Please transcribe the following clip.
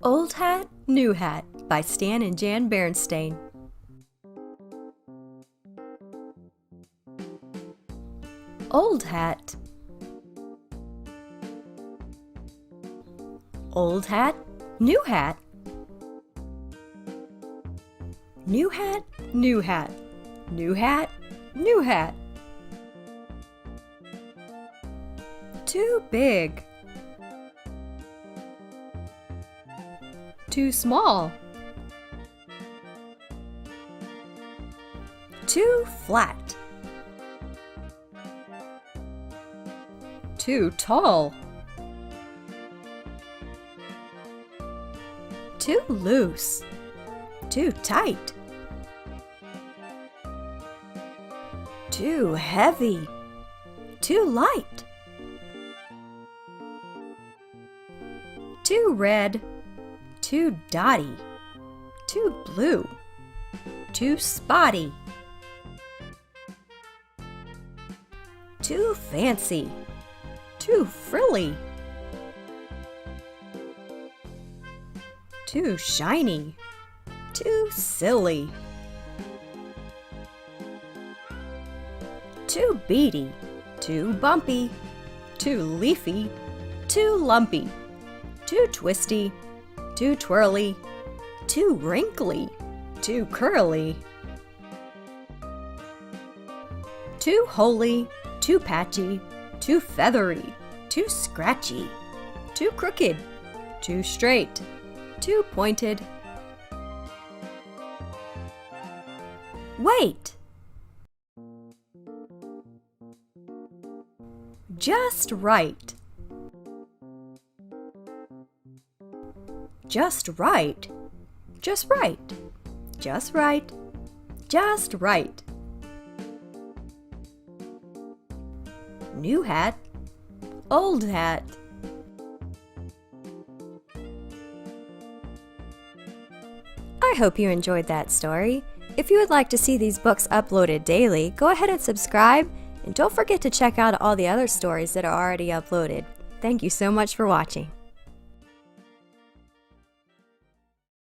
Old Hat, New Hat by Stan and Jan Berenstain. Old hat. Old hat, new hat. New hat, new hat. New hat, new hat. Too big. Too small. Too flat. Too tall. Too loose. Too tight. Too heavy. Too light. Too red. Too dotty. Too blue. Too spotty. Too fancy. Too frilly. Too shiny. Too silly. Too beady. Too bumpy. Too leafy. Too lumpy. Too twisty. Too twirly. Too wrinkly. Too curly. Too holy. Too patchy. Too feathery. Too scratchy. Too crooked. Too straight. Too pointed. Wait! Just right. Just right. Just right. Just right. Just right. New hat. Old hat. I hope you enjoyed that story. If you would like to see these books uploaded daily, go ahead and subscribe, and don't forget to check out all the other stories that are already uploaded. Thank you so much for watching.